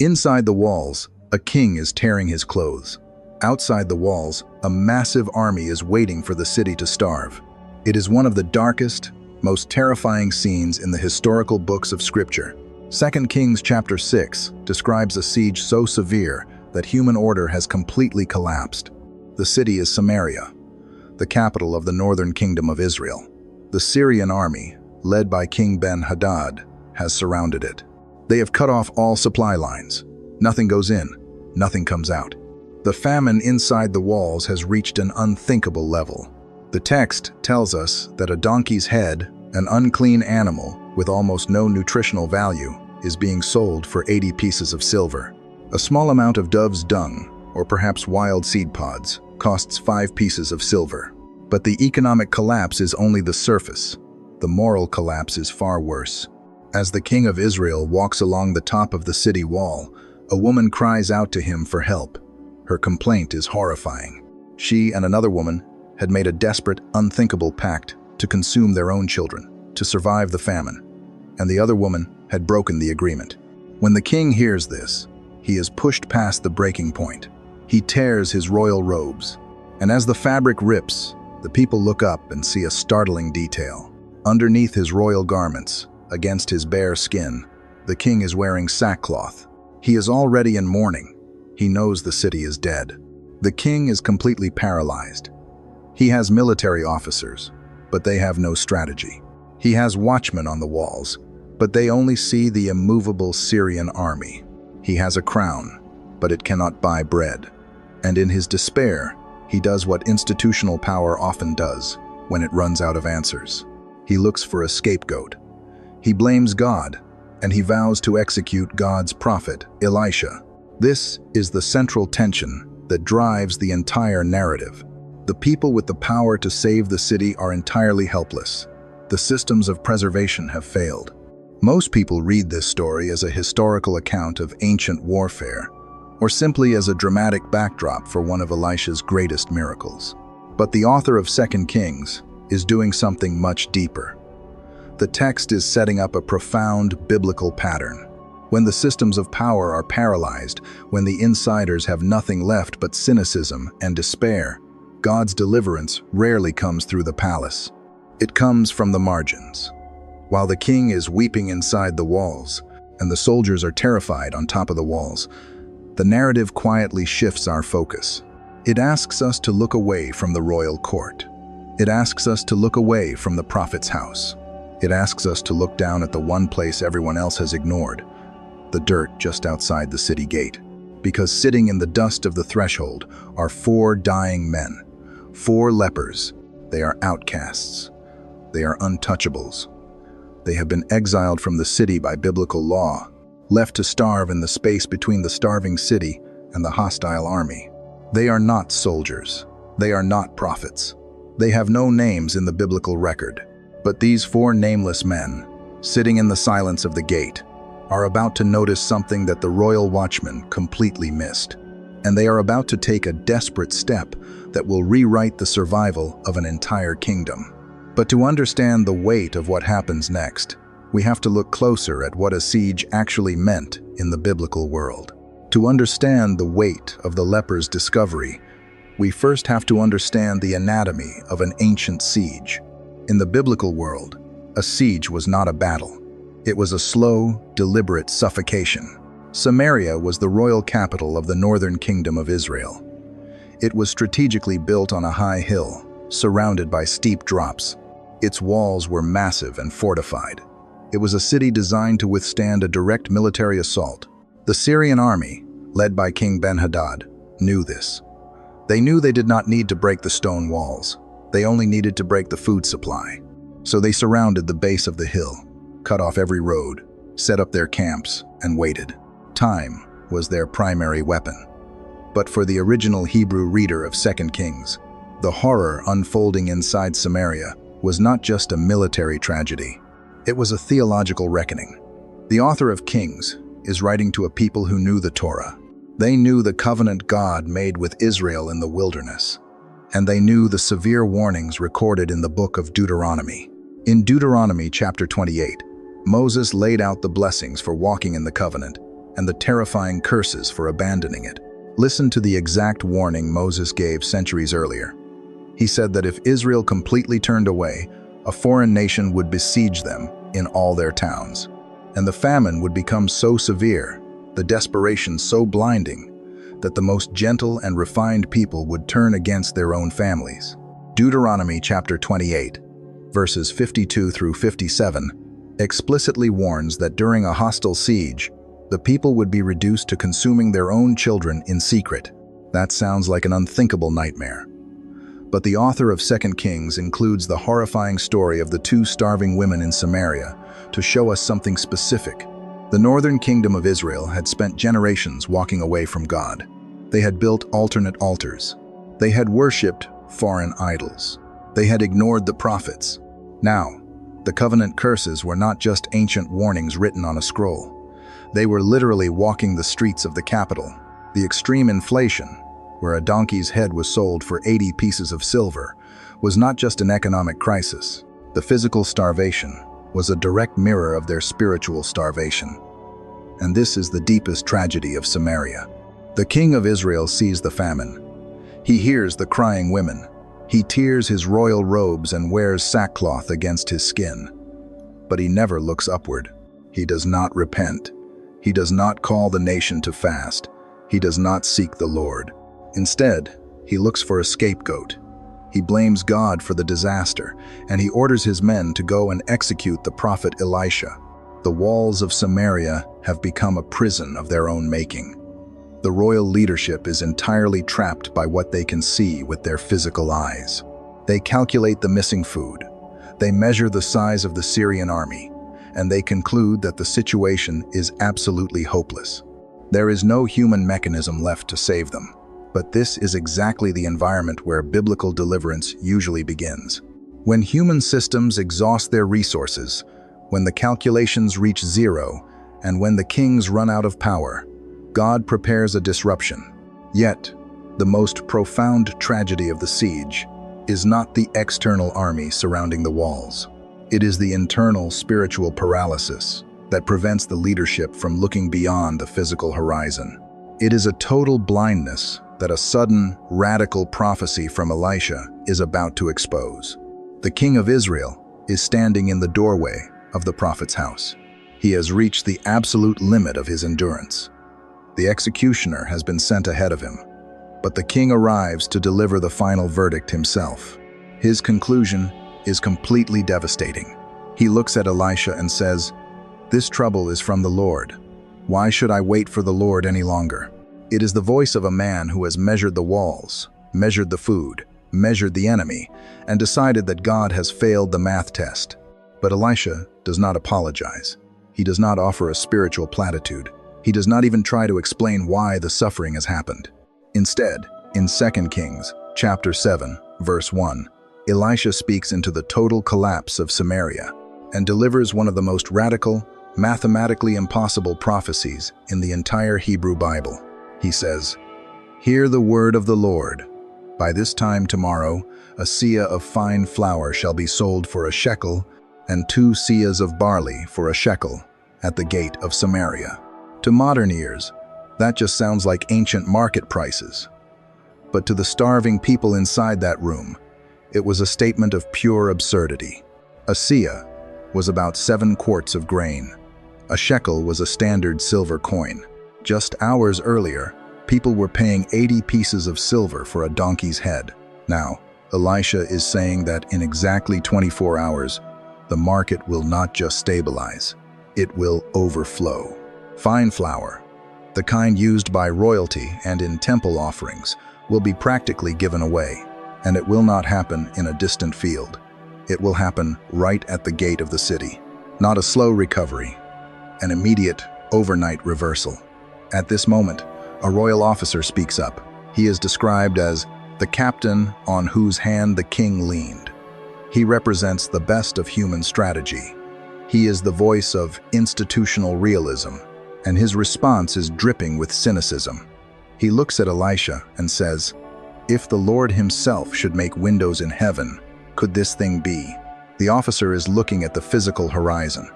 Inside the walls, a king is tearing his clothes. Outside the walls, a massive army is waiting for the city to starve. It is one of the darkest, most terrifying scenes in the historical books of Scripture. 2 Kings chapter 6 describes a siege so severe that human order has completely collapsed. The city is Samaria, the capital of the northern kingdom of Israel. The Syrian army, led by King Ben-Hadad, has surrounded it. They have cut off all supply lines. Nothing goes in, nothing comes out. The famine inside the walls has reached an unthinkable level. The text tells us that a donkey's head, an unclean animal with almost no nutritional value, is being sold for 80 pieces of silver. A small amount of dove's dung, or perhaps wild seed pods, costs 5 pieces of silver. But the economic collapse is only the surface. The moral collapse is far worse. As the king of Israel walks along the top of the city wall, a woman cries out to him for help. Her complaint is horrifying. She and another woman had made a desperate, unthinkable pact to consume their own children, to survive the famine, and the other woman had broken the agreement. When the king hears this, he is pushed past the breaking point. He tears his royal robes, and as the fabric rips, the people look up and see a startling detail. Underneath his royal garments, against his bare skin, the king is wearing sackcloth. He is already in mourning. He knows the city is dead. The king is completely paralyzed. He has military officers, but they have no strategy. He has watchmen on the walls, but they only see the immovable Syrian army. He has a crown, but it cannot buy bread. And in his despair, he does what institutional power often does when it runs out of answers. He looks for a scapegoat. He blames God, and he vows to execute God's prophet, Elisha. This is the central tension that drives the entire narrative. The people with the power to save the city are entirely helpless. The systems of preservation have failed. Most people read this story as a historical account of ancient warfare, or simply as a dramatic backdrop for one of Elisha's greatest miracles. But the author of 2 Kings is doing something much deeper. The text is setting up a profound biblical pattern. When the systems of power are paralyzed, when the insiders have nothing left but cynicism and despair, God's deliverance rarely comes through the palace. It comes from the margins. While the king is weeping inside the walls, and the soldiers are terrified on top of the walls, the narrative quietly shifts our focus. It asks us to look away from the royal court. It asks us to look away from the prophet's house. It asks us to look down at the one place everyone else has ignored, the dirt just outside the city gate. Because sitting in the dust of the threshold are 4 dying men, 4 lepers. They are outcasts. They are untouchables. They have been exiled from the city by biblical law, left to starve in the space between the starving city and the hostile army. They are not soldiers. They are not prophets. They have no names in the biblical record. But these 4 nameless men, sitting in the silence of the gate, are about to notice something that the royal watchmen completely missed. And they are about to take a desperate step that will rewrite the survival of an entire kingdom. But to understand the weight of what happens next, we have to look closer at what a siege actually meant in the biblical world. To understand the weight of the lepers' discovery, we first have to understand the anatomy of an ancient siege. In the biblical world, a siege was not a battle. It was a slow, deliberate suffocation. Samaria was the royal capital of the northern kingdom of Israel. It was strategically built on a high hill, surrounded by steep drops. Its walls were massive and fortified. It was a city designed to withstand a direct military assault. The Syrian army, led by King Ben-Hadad, knew this. They knew they did not need to break the stone walls. They only needed to break the food supply. So they surrounded the base of the hill, cut off every road, set up their camps, and waited. Time was their primary weapon. But for the original Hebrew reader of 2 Kings, the horror unfolding inside Samaria was not just a military tragedy. It was a theological reckoning. The author of Kings is writing to a people who knew the Torah. They knew the covenant God made with Israel in the wilderness, and they knew the severe warnings recorded in the book of Deuteronomy. In Deuteronomy chapter 28, Moses laid out the blessings for walking in the covenant, and the terrifying curses for abandoning it. Listen to the exact warning Moses gave centuries earlier. He said that if Israel completely turned away, a foreign nation would besiege them in all their towns. And the famine would become so severe, the desperation so blinding, that the most gentle and refined people would turn against their own families. Deuteronomy chapter 28, verses 52 through 57, explicitly warns that during a hostile siege, the people would be reduced to consuming their own children in secret. That sounds like an unthinkable nightmare. But the author of 2 Kings includes the horrifying story of the two starving women in Samaria to show us something specific. The northern kingdom of Israel had spent generations walking away from God. They had built alternate altars. They had worshipped foreign idols. They had ignored the prophets. Now, the covenant curses were not just ancient warnings written on a scroll. They were literally walking the streets of the capital. The extreme inflation, where a donkey's head was sold for 80 pieces of silver, was not just an economic crisis. The physical starvation was a direct mirror of their spiritual starvation. And this is the deepest tragedy of Samaria. The king of Israel sees the famine. He hears the crying women. He tears his royal robes and wears sackcloth against his skin. But he never looks upward. He does not repent. He does not call the nation to fast. He does not seek the Lord. Instead, he looks for a scapegoat. He blames God for the disaster, and he orders his men to go and execute the prophet Elisha. The walls of Samaria have become a prison of their own making. The royal leadership is entirely trapped by what they can see with their physical eyes. They calculate the missing food. They measure the size of the Syrian army, and they conclude that the situation is absolutely hopeless. There is no human mechanism left to save them. But this is exactly the environment where biblical deliverance usually begins. When human systems exhaust their resources, when the calculations reach zero, and when the kings run out of power, God prepares a disruption. Yet, the most profound tragedy of the siege is not the external army surrounding the walls. It is the internal spiritual paralysis that prevents the leadership from looking beyond the physical horizon. It is a total blindness that a sudden, radical prophecy from Elisha is about to expose. The king of Israel is standing in the doorway of the prophet's house. He has reached the absolute limit of his endurance. The executioner has been sent ahead of him, but the king arrives to deliver the final verdict himself. His conclusion is completely devastating. He looks at Elisha and says, "This trouble is from the Lord. Why should I wait for the Lord any longer?" It is the voice of a man who has measured the walls, measured the food, measured the enemy, and decided that God has failed the math test. But Elisha does not apologize. He does not offer a spiritual platitude. He does not even try to explain why the suffering has happened. Instead, in 2 Kings chapter 7, verse 1, Elisha speaks into the total collapse of Samaria and delivers one of the most radical, mathematically impossible prophecies in the entire Hebrew Bible. He says, "Hear the word of the Lord. By this time tomorrow, a seah of fine flour shall be sold for a shekel, and 2 seahs of barley for a shekel at the gate of Samaria." To modern ears, that just sounds like ancient market prices. But to the starving people inside that room, it was a statement of pure absurdity. A seah was about 7 quarts of grain. A shekel was a standard silver coin. Just hours earlier, people were paying 80 pieces of silver for a donkey's head. Now, Elisha is saying that in exactly 24 hours, the market will not just stabilize, it will overflow. Fine flour, the kind used by royalty and in temple offerings, will be practically given away, and it will not happen in a distant field. It will happen right at the gate of the city. Not a slow recovery, an immediate, overnight reversal. At this moment, a royal officer speaks up. He is described as the captain on whose hand the king leaned. He represents the best of human strategy. He is the voice of institutional realism, and his response is dripping with cynicism. He looks at Elisha and says, "If the Lord himself should make windows in heaven, could this thing be?" The officer is looking at the physical horizon.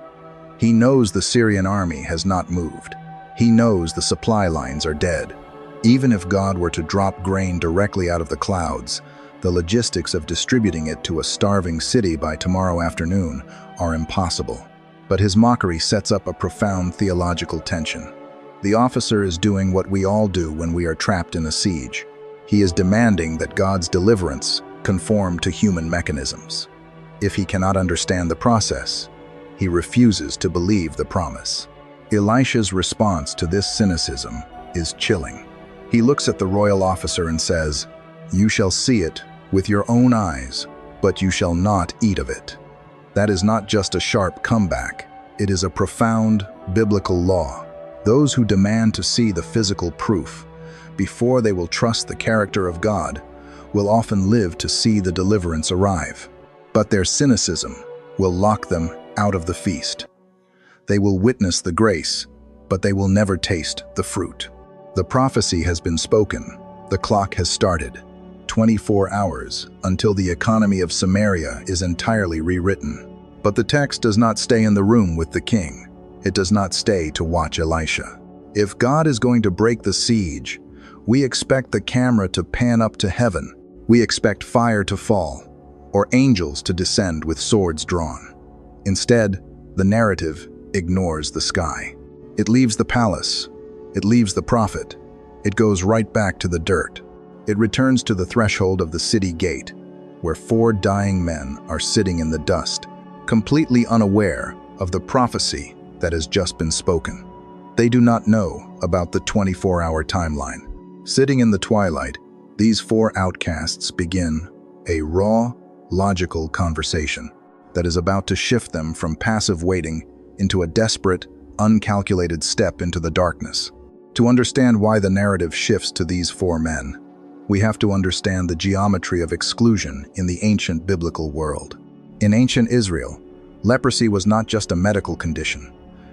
He knows the Syrian army has not moved. He knows the supply lines are dead. Even if God were to drop grain directly out of the clouds, the logistics of distributing it to a starving city by tomorrow afternoon are impossible. But his mockery sets up a profound theological tension. The officer is doing what we all do when we are trapped in a siege. He is demanding that God's deliverance conform to human mechanisms. If he cannot understand the process, he refuses to believe the promise. Elisha's response to this cynicism is chilling. He looks at the royal officer and says, "You shall see it with your own eyes, but you shall not eat of it." That is not just a sharp comeback. It is a profound biblical law. Those who demand to see the physical proof before they will trust the character of God will often live to see the deliverance arrive. But their cynicism will lock them out of the feast. They will witness the grace, but they will never taste the fruit. The prophecy has been spoken. The clock has started. 24 hours until the economy of Samaria is entirely rewritten. But the text does not stay in the room with the king. It does not stay to watch Elisha. If God is going to break the siege, we expect the camera to pan up to heaven. We expect fire to fall, or angels to descend with swords drawn. Instead, the narrative ignores the sky. It leaves the palace. It leaves the prophet. It goes right back to the dirt. It returns to the threshold of the city gate, where 4 dying men are sitting in the dust, completely unaware of the prophecy that has just been spoken. They do not know about the 24-hour timeline. Sitting in the twilight, these 4 outcasts begin a raw, logical conversation that is about to shift them from passive waiting into a desperate, uncalculated step into the darkness. To understand why the narrative shifts to these 4 men, we have to understand the geometry of exclusion in the ancient biblical world. In ancient Israel, leprosy was not just a medical condition.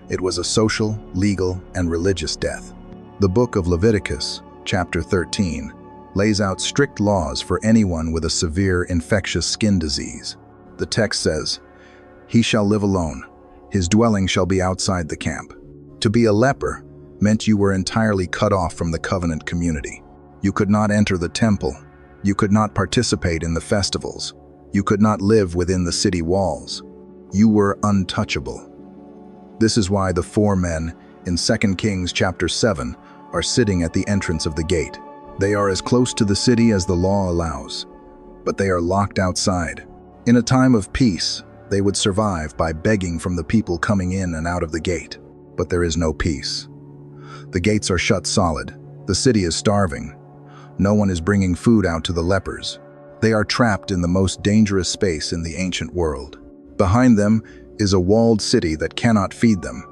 It was a social, legal, and religious death. The book of Leviticus, chapter 13, lays out strict laws for anyone with a severe infectious skin disease. The text says, "He shall live alone. His dwelling shall be outside the camp." To be a leper meant you were entirely cut off from the covenant community. You could not enter the temple. You could not participate in the festivals. You could not live within the city walls. You were untouchable. This is why the 4 men in 2 Kings chapter 7 are sitting at the entrance of the gate. They are as close to the city as the law allows, but they are locked outside. In a time of peace, they would survive by begging from the people coming in and out of the gate. But there is no peace. The gates are shut solid. The city is starving. No one is bringing food out to the lepers. They are trapped in the most dangerous space in the ancient world. Behind them is a walled city that cannot feed them.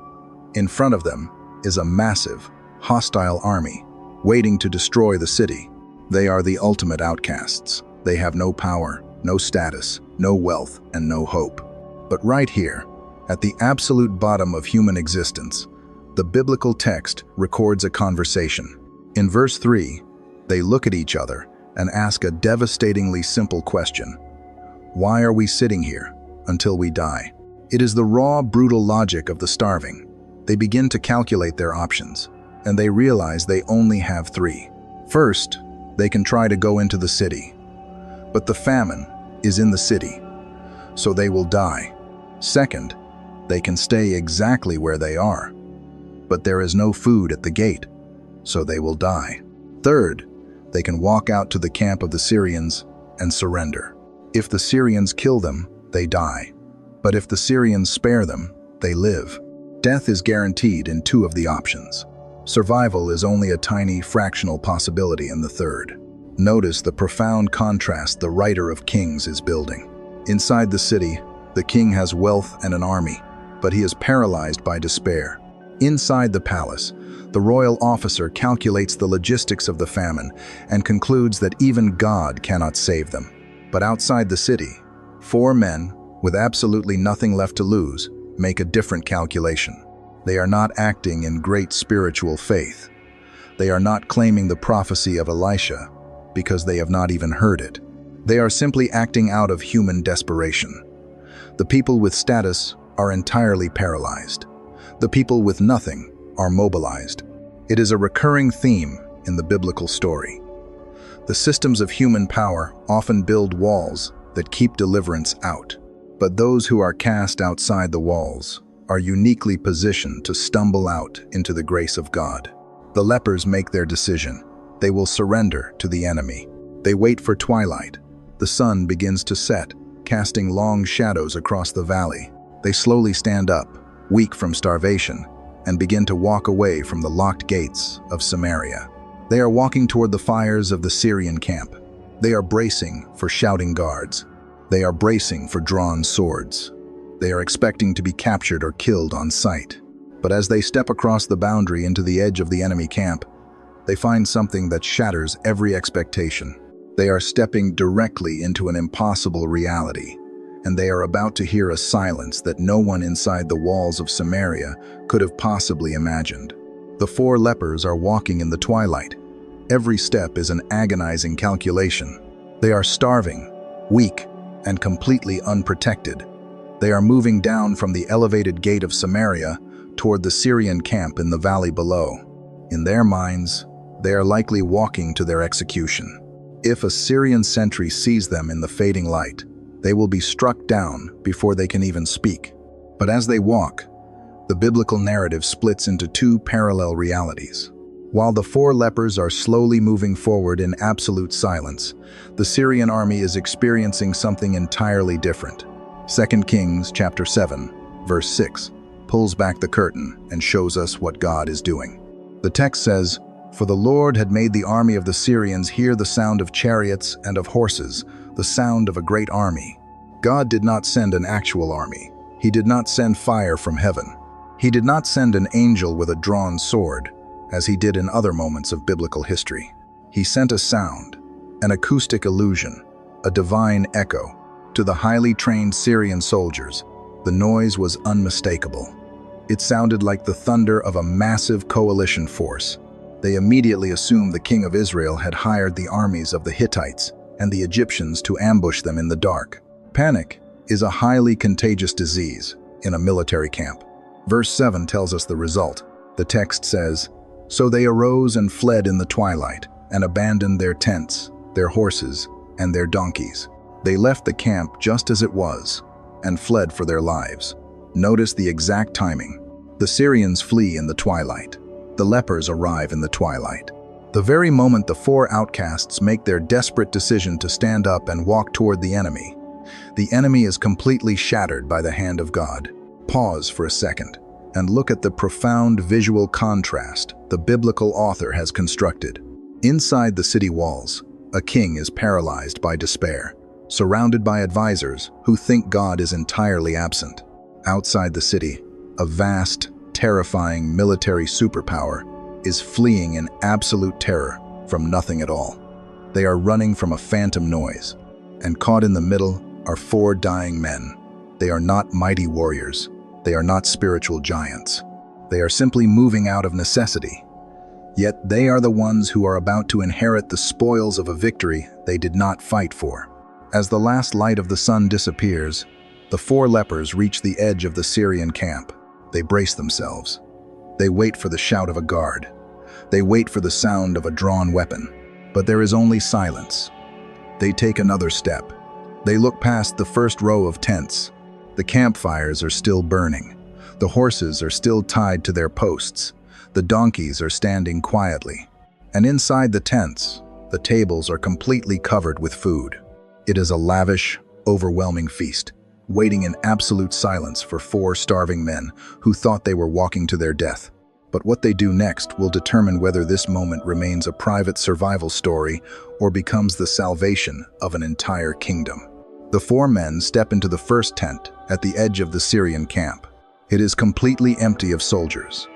In front of them is a massive, hostile army waiting to destroy the city. They are the ultimate outcasts. They have no power, no status, no wealth, and no hope. But right here, at the absolute bottom of human existence, the biblical text records a conversation. In verse 3, they look at each other and ask a devastatingly simple question. Why are we sitting here until we die? It is the raw, brutal logic of the starving. They begin to calculate their options, and they realize they only have 3. First, they can try to go into the city. But the famine is in the city, so they will die. Second, they can stay exactly where they are. But there is no food at the gate, so they will die. Third, they can walk out to the camp of the Syrians and surrender. If the Syrians kill them, they die. But if the Syrians spare them, they live. Death is guaranteed in 2 of the options. Survival is only a tiny, fractional possibility in the third. Notice the profound contrast the writer of Kings is building. Inside the city, the king has wealth and an army, but he is paralyzed by despair. Inside the palace, the royal officer calculates the logistics of the famine and concludes that even God cannot save them. But outside the city, 4 men, with absolutely nothing left to lose, make a different calculation. They are not acting in great spiritual faith. They are not claiming the prophecy of Elisha because they have not even heard it. They are simply acting out of human desperation. The people with status are entirely paralyzed. The people with nothing are mobilized. It is a recurring theme in the biblical story. The systems of human power often build walls that keep deliverance out, but those who are cast outside the walls are uniquely positioned to stumble out into the grace of God. The lepers make their decision. They will surrender to the enemy. They wait for twilight. The sun begins to set, casting long shadows across the valley. They slowly stand up, weak from starvation, and begin to walk away from the locked gates of Samaria. They are walking toward the fires of the Syrian camp. They are bracing for shouting guards. They are bracing for drawn swords. They are expecting to be captured or killed on sight. But as they step across the boundary into the edge of the enemy camp, they find something that shatters every expectation. They are stepping directly into an impossible reality, and they are about to hear a silence that no one inside the walls of Samaria could have possibly imagined. The 4 lepers are walking in the twilight. Every step is an agonizing calculation. They are starving, weak, and completely unprotected. They are moving down from the elevated gate of Samaria toward the Syrian camp in the valley below. In their minds, they are likely walking to their execution. If a Syrian sentry sees them in the fading light, they will be struck down before they can even speak. But as they walk, the biblical narrative splits into 2 parallel realities. While the 4 lepers are slowly moving forward in absolute silence, the Syrian army is experiencing something entirely different. 2 Kings chapter 7, verse 6, pulls back the curtain and shows us what God is doing. The text says, "For the Lord had made the army of the Syrians hear the sound of chariots and of horses, the sound of a great army." God did not send an actual army. He did not send fire from heaven. He did not send an angel with a drawn sword, as he did in other moments of biblical history. He sent a sound, an acoustic illusion, a divine echo. To the highly trained Syrian soldiers, the noise was unmistakable. It sounded like the thunder of a massive coalition force. They immediately assumed the king of Israel had hired the armies of the Hittites and the Egyptians to ambush them in the dark. Panic is a highly contagious disease in a military camp. Verse 7 tells us the result. The text says, "So they arose and fled in the twilight, and abandoned their tents, their horses, and their donkeys. They left the camp just as it was, and fled for their lives." Notice the exact timing. The Syrians flee in the twilight. The lepers arrive in the twilight. The very moment the 4 outcasts make their desperate decision to stand up and walk toward the enemy is completely shattered by the hand of God. Pause for a second and look at the profound visual contrast the biblical author has constructed. Inside the city walls, a king is paralyzed by despair, surrounded by advisors who think God is entirely absent. Outside the city, a vast, terrifying military superpower is fleeing in absolute terror from nothing at all. They are running from a phantom noise, and caught in the middle are 4 dying men. They are not mighty warriors. They are not spiritual giants. They are simply moving out of necessity. Yet they are the ones who are about to inherit the spoils of a victory they did not fight for. As the last light of the sun disappears, the 4 lepers reach the edge of the Syrian camp. They brace themselves. They wait for the shout of a guard. They wait for the sound of a drawn weapon. But there is only silence. They take another step. They look past the first row of tents. The campfires are still burning. The horses are still tied to their posts. The donkeys are standing quietly. And inside the tents, the tables are completely covered with food. It is a lavish, overwhelming feast, waiting in absolute silence for 4 starving men who thought they were walking to their death. But what they do next will determine whether this moment remains a private survival story or becomes the salvation of an entire kingdom. The 4 men step into the first tent at the edge of the Syrian camp. It is completely empty of soldiers,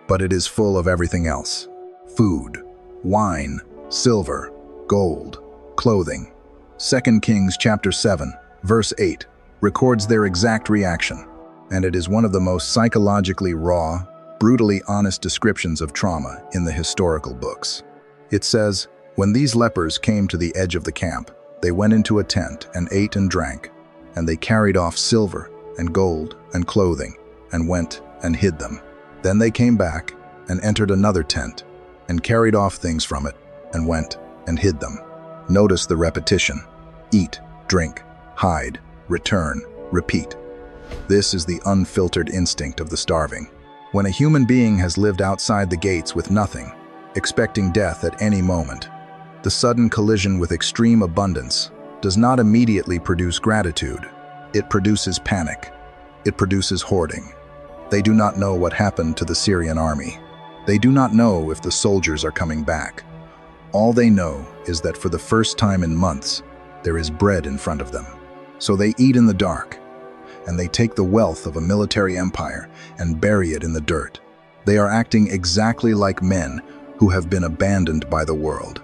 but it is full of everything else: food, wine, silver, gold, clothing. 2 Kings chapter 7, verse 8 records their exact reaction, and it is one of the most psychologically raw, brutally honest descriptions of trauma in the historical books. It says, "When these lepers came to the edge of the camp, they went into a tent and ate and drank, and they carried off silver and gold and clothing and went and hid them. Then they came back and entered another tent and carried off things from it and went and hid them. Notice the repetition. Eat, drink, hide, return, repeat. This is the unfiltered instinct of the starving. When a human being has lived outside the gates with nothing, expecting death at any moment, the sudden collision with extreme abundance does not immediately produce gratitude. It produces panic. It produces hoarding. They do not know what happened to the Syrian army. They do not know if the soldiers are coming back. All they know is that for the first time in months, there is bread in front of them. So they eat in the dark, and they take the wealth of a military empire and bury it in the dirt. They are acting exactly like men who have been abandoned by the world.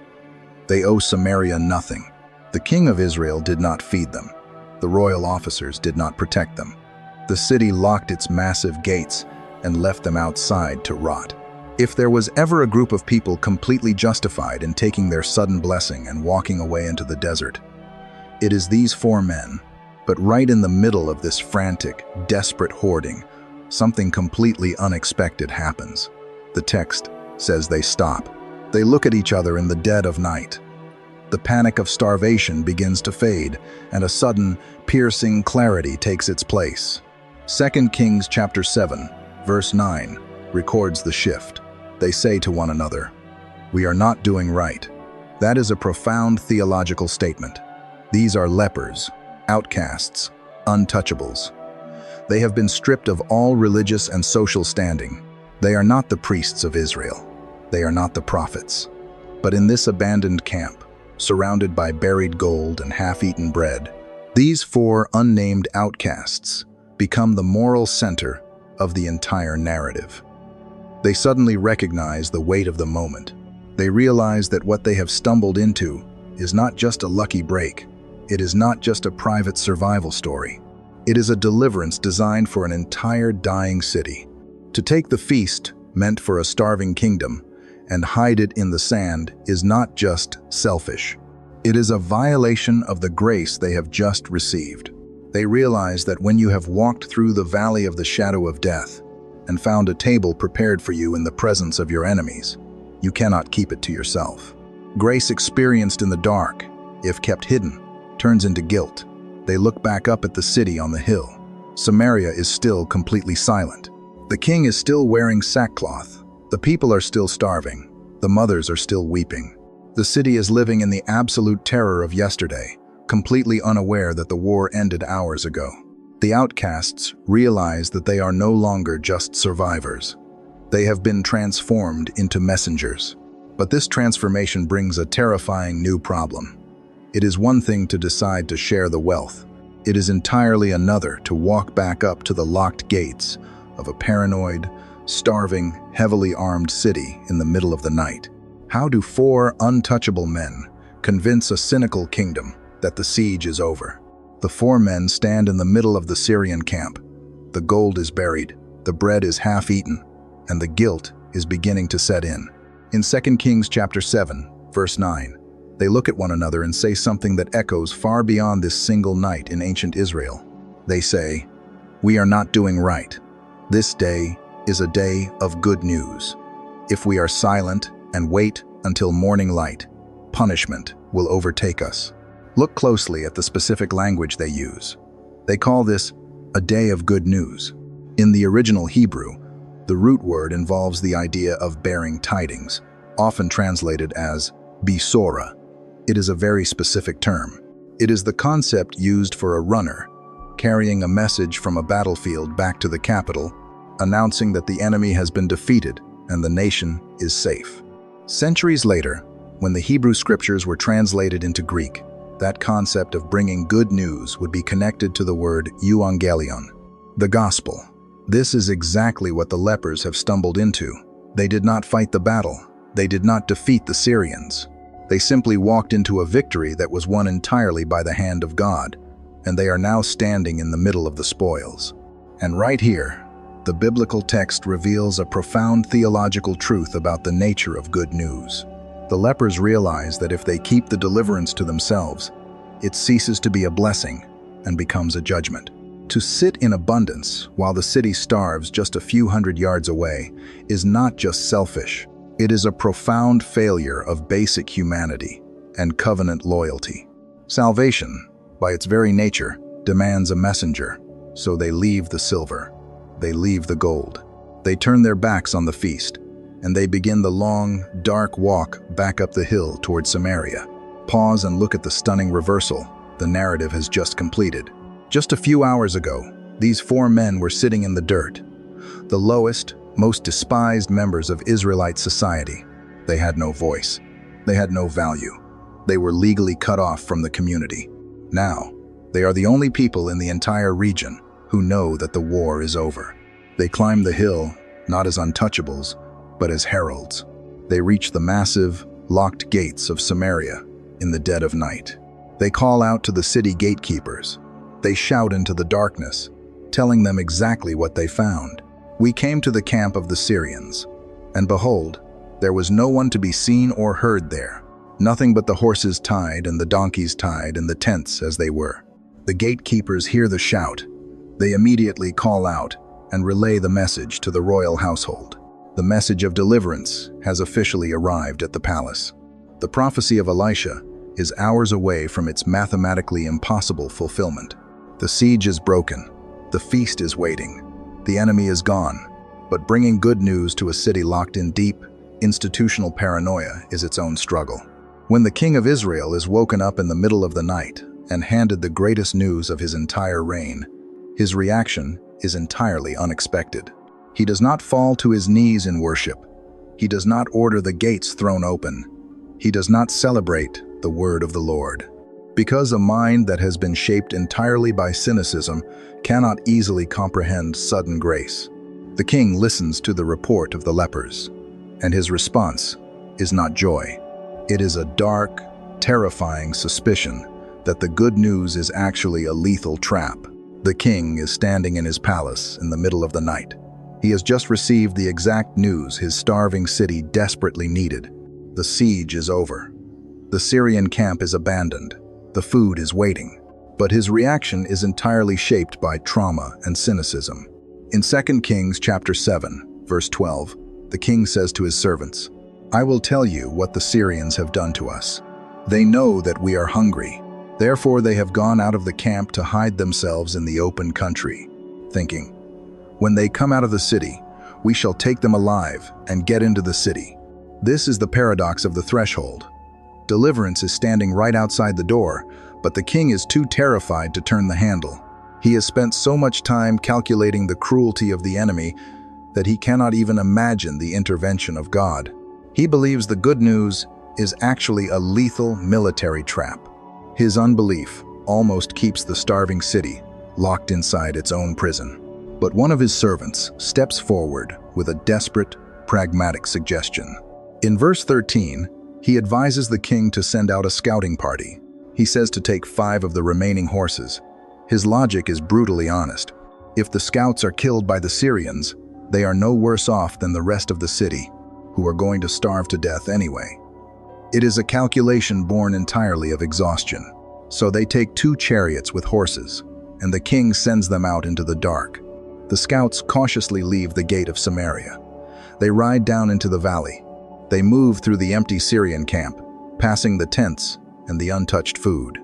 They owe Samaria nothing. The king of Israel did not feed them. The royal officers did not protect them. The city locked its massive gates and left them outside to rot. If there was ever a group of people completely justified in taking their sudden blessing and walking away into the desert, it is these 4 men. But right in the middle of this frantic, desperate hoarding, something completely unexpected happens. The text says they stop. They look at each other in the dead of night. The panic of starvation begins to fade, and a sudden, piercing clarity takes its place. 2 Kings chapter 7, verse 9, records the shift. They say to one another, "We are not doing right." That is a profound theological statement. These are lepers, outcasts, untouchables. They have been stripped of all religious and social standing. They are not the priests of Israel. They are not the prophets. But in this abandoned camp, surrounded by buried gold and half-eaten bread, these 4 unnamed outcasts become the moral center of the entire narrative. They suddenly recognize the weight of the moment. They realize that what they have stumbled into is not just a lucky break. It is not just a private survival story. It is a deliverance designed for an entire dying city. To take the feast meant for a starving kingdom and hide it in the sand is not just selfish. It is a violation of the grace they have just received. They realize that when you have walked through the valley of the shadow of death and found a table prepared for you in the presence of your enemies, you cannot keep it to yourself. Grace experienced in the dark, if kept hidden, turns into guilt. They look back up at the city on the hill. Samaria is still completely silent. The king is still wearing sackcloth. The people are still starving. The mothers are still weeping. The city is living in the absolute terror of yesterday, completely unaware that the war ended hours ago. The outcasts realize that they are no longer just survivors. They have been transformed into messengers. But this transformation brings a terrifying new problem. It is one thing to decide to share the wealth. It is entirely another to walk back up to the locked gates of a paranoid, starving, heavily armed city in the middle of the night. How do 4 untouchable men convince a cynical kingdom that the siege is over? The 4 men stand in the middle of the Syrian camp. The gold is buried, the bread is half-eaten, and the guilt is beginning to set in. In 2 Kings chapter 7, verse 9, they look at one another and say something that echoes far beyond this single night in ancient Israel. They say, "We are not doing right. This day is a day of good news. If we are silent and wait until morning light, punishment will overtake us." Look closely at the specific language they use. They call this a day of good news. In the original Hebrew, the root word involves the idea of bearing tidings, often translated as bisora. It is a very specific term. It is the concept used for a runner, carrying a message from a battlefield back to the capital, announcing that the enemy has been defeated and the nation is safe. Centuries later, when the Hebrew scriptures were translated into Greek, that concept of bringing good news would be connected to the word euangelion, the gospel. This is exactly what the lepers have stumbled into. They did not fight the battle. They did not defeat the Syrians. They simply walked into a victory that was won entirely by the hand of God, and they are now standing in the middle of the spoils. And right here, the biblical text reveals a profound theological truth about the nature of good news. The lepers realize that if they keep the deliverance to themselves, it ceases to be a blessing and becomes a judgment. To sit in abundance while the city starves just a few hundred yards away is not just selfish. It is a profound failure of basic humanity and covenant loyalty. Salvation, by its very nature, demands a messenger, so they leave the silver, they leave the gold. They turn their backs on the feast, and they begin the long, dark walk back up the hill toward Samaria. Pause and look at the stunning reversal the narrative has just completed. Just a few hours ago, these 4 men were sitting in the dirt, the lowest, most despised members of Israelite society. They had no voice. They had no value. They were legally cut off from the community. Now, they are the only people in the entire region who know that the war is over. They climb the hill, not as untouchables, but as heralds. They reach the massive, locked gates of Samaria in the dead of night. They call out to the city gatekeepers. They shout into the darkness, telling them exactly what they found. We came to the camp of the Syrians, and behold, there was no one to be seen or heard there. Nothing but the horses tied and the donkeys tied and the tents as they were. The gatekeepers hear the shout. They immediately call out and relay the message to the royal household. The message of deliverance has officially arrived at the palace. The prophecy of Elisha is hours away from its mathematically impossible fulfillment. The siege is broken. The feast is waiting. The enemy is gone. But bringing good news to a city locked in deep, institutional paranoia is its own struggle. When the king of Israel is woken up in the middle of the night and handed the greatest news of his entire reign, his reaction is entirely unexpected. He does not fall to his knees in worship. He does not order the gates thrown open. He does not celebrate the word of the Lord. Because a mind that has been shaped entirely by cynicism cannot easily comprehend sudden grace, the king listens to the report of the lepers, and his response is not joy. It is a dark, terrifying suspicion that the good news is actually a lethal trap. The king is standing in his palace in the middle of the night. He has just received the exact news his starving city desperately needed. The siege is over. The Syrian camp is abandoned. The food is waiting. But his reaction is entirely shaped by trauma and cynicism. In 2 Kings chapter 7, verse 12, the king says to his servants, "I will tell you what the Syrians have done to us. They know that we are hungry. Therefore they have gone out of the camp to hide themselves in the open country, thinking, when they come out of the city, we shall take them alive and get into the city." This is the paradox of the threshold. Deliverance is standing right outside the door, but the king is too terrified to turn the handle. He has spent so much time calculating the cruelty of the enemy that he cannot even imagine the intervention of God. He believes the good news is actually a lethal military trap. His unbelief almost keeps the starving city locked inside its own prison. But one of his servants steps forward with a desperate, pragmatic suggestion. In verse 13, he advises the king to send out a scouting party. He says to take 5 of the remaining horses. His logic is brutally honest. If the scouts are killed by the Syrians, they are no worse off than the rest of the city, who are going to starve to death anyway. It is a calculation born entirely of exhaustion. So they take 2 chariots with horses, and the king sends them out into the dark. The scouts cautiously leave the gate of Samaria. They ride down into the valley. They move through the empty Syrian camp, passing the tents and the untouched food.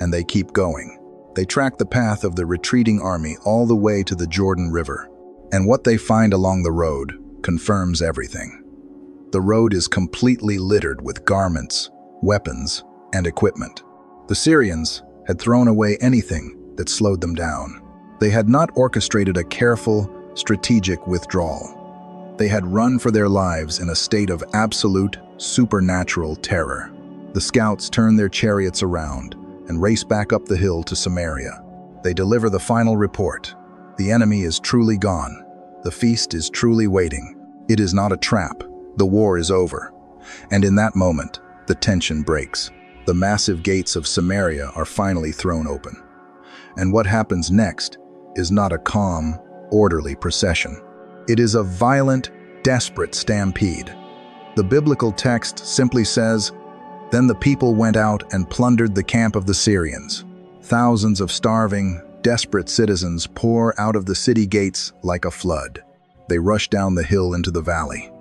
And they keep going. They track the path of the retreating army all the way to the Jordan River. And what they find along the road confirms everything. The road is completely littered with garments, weapons, and equipment. The Syrians had thrown away anything that slowed them down. They had not orchestrated a careful, strategic withdrawal. They had run for their lives in a state of absolute, supernatural terror. The scouts turn their chariots around and race back up the hill to Samaria. They deliver the final report. The enemy is truly gone. The feast is truly waiting. It is not a trap. The war is over. And in that moment, the tension breaks. The massive gates of Samaria are finally thrown open. And what happens next is not a calm, orderly procession. It is a violent, desperate stampede. The biblical text simply says, "Then the people went out and plundered the camp of the Syrians." Thousands of starving, Desperate citizens pour out of the city gates like a flood. They rush down the hill into the valley.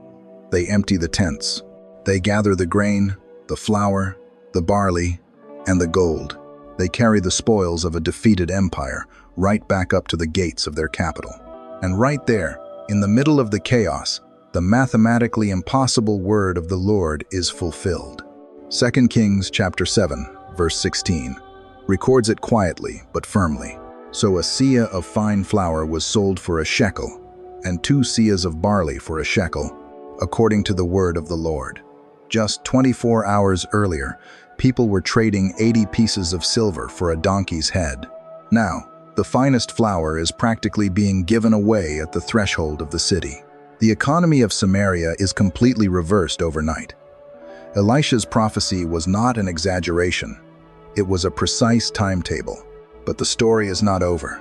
They empty the tents. They gather the grain, the flour, the barley, and the gold. They carry the spoils of a defeated empire right back up to the gates of their capital. And right there, in the middle of the chaos, the mathematically impossible word of the Lord is fulfilled. 2 Kings chapter 7, verse 16, records it quietly but firmly. So a seah of fine flour was sold for a shekel, and 2 seahs of barley for a shekel, according to the word of the Lord. Just 24 hours earlier, people were trading 80 pieces of silver for a donkey's head. Now, the finest flour is practically being given away at the threshold of the city. The economy of Samaria is completely reversed overnight. Elisha's prophecy was not an exaggeration. It was a precise timetable. But the story is not over.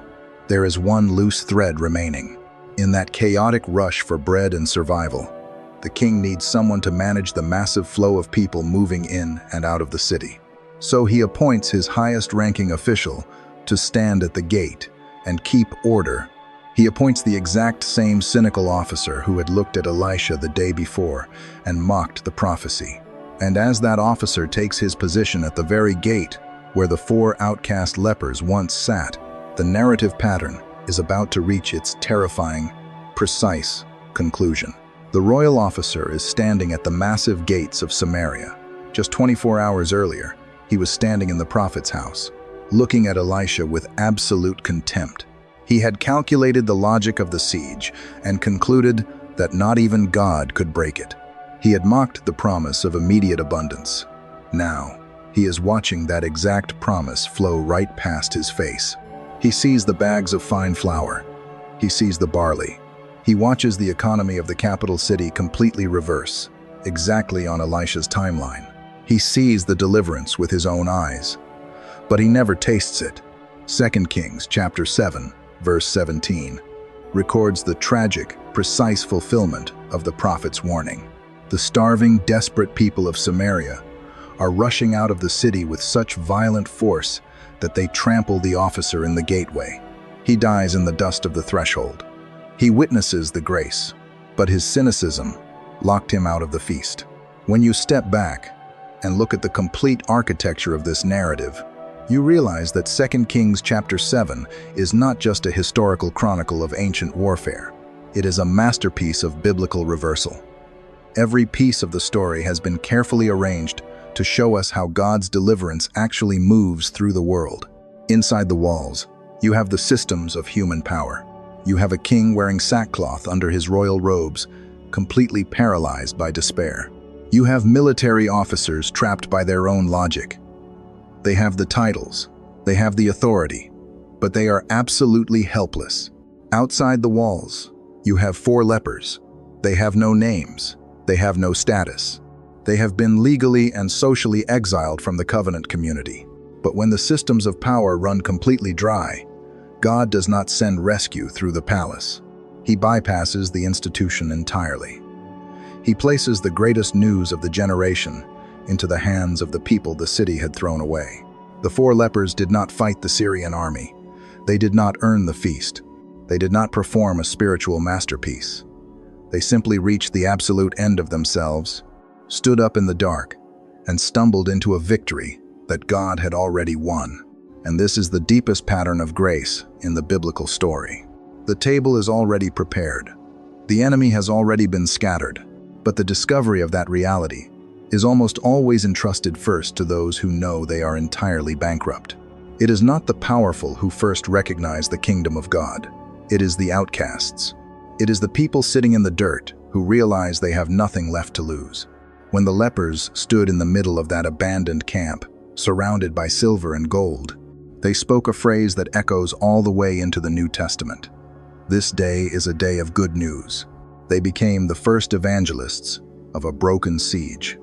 There is one loose thread remaining. In that chaotic rush for bread and survival, the king needs someone to manage the massive flow of people moving in and out of the city. So he appoints his highest-ranking official to stand at the gate and keep order. He appoints the exact same cynical officer who had looked at Elisha the day before and mocked the prophecy. And as that officer takes his position at the very gate where the 4 outcast lepers once sat, the narrative pattern is about to reach its terrifying, precise conclusion. The royal officer is standing at the massive gates of Samaria. Just 24 hours earlier, he was standing in the prophet's house, looking at Elisha with absolute contempt. He had calculated the logic of the siege and concluded that not even God could break it. He had mocked the promise of immediate abundance. Now, he is watching that exact promise flow right past his face. He sees the bags of fine flour. He sees the barley. He watches the economy of the capital city completely reverse, exactly on Elisha's timeline. He sees the deliverance with his own eyes, but he never tastes it. 2 Kings chapter 7, verse 17, records the tragic, precise fulfillment of the prophet's warning. The starving, desperate people of Samaria are rushing out of the city with such violent force that they trample the officer in the gateway. He dies in the dust of the threshold. He witnesses the grace, but his cynicism locked him out of the feast. When you step back and look at the complete architecture of this narrative, you realize that 2 Kings chapter 7 is not just a historical chronicle of ancient warfare. It is a masterpiece of biblical reversal. Every piece of the story has been carefully arranged to show us how God's deliverance actually moves through the world. Inside the walls, you have the systems of human power. You have a king wearing sackcloth under his royal robes, completely paralyzed by despair. You have military officers trapped by their own logic. They have the titles, they have the authority, but they are absolutely helpless. Outside the walls, you have 4 lepers. They have no names, they have no status. They have been legally and socially exiled from the covenant community. But when the systems of power run completely dry, God does not send rescue through the palace. He bypasses the institution entirely. He places the greatest news of the generation into the hands of the people the city had thrown away. The 4 lepers did not fight the Syrian army. They did not earn the feast. They did not perform a spiritual masterpiece. They simply reached the absolute end of themselves, stood up in the dark, and stumbled into a victory that God had already won. And this is the deepest pattern of grace in the biblical story. The table is already prepared. The enemy has already been scattered, but the discovery of that reality is almost always entrusted first to those who know they are entirely bankrupt. It is not the powerful who first recognize the kingdom of God. It is the outcasts. It is the people sitting in the dirt who realize they have nothing left to lose. When the lepers stood in the middle of that abandoned camp, surrounded by silver and gold, they spoke a phrase that echoes all the way into the New Testament. This day is a day of good news. They became the first evangelists of a broken siege.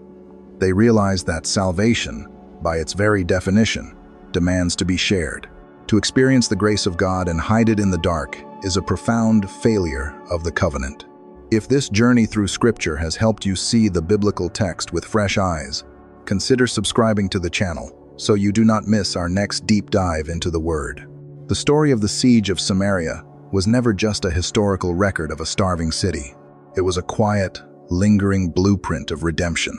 They realized that salvation, by its very definition, demands to be shared. To experience the grace of God and hide it in the dark is a profound failure of the covenant. If this journey through Scripture has helped you see the biblical text with fresh eyes, consider subscribing to the channel so you do not miss our next deep dive into the Word. The story of the siege of Samaria was never just a historical record of a starving city. It was a quiet, lingering blueprint of redemption.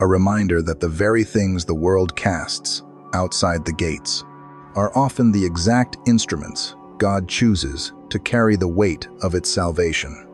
A reminder that the very things the world casts outside the gates are often the exact instruments God chooses to carry the weight of its salvation.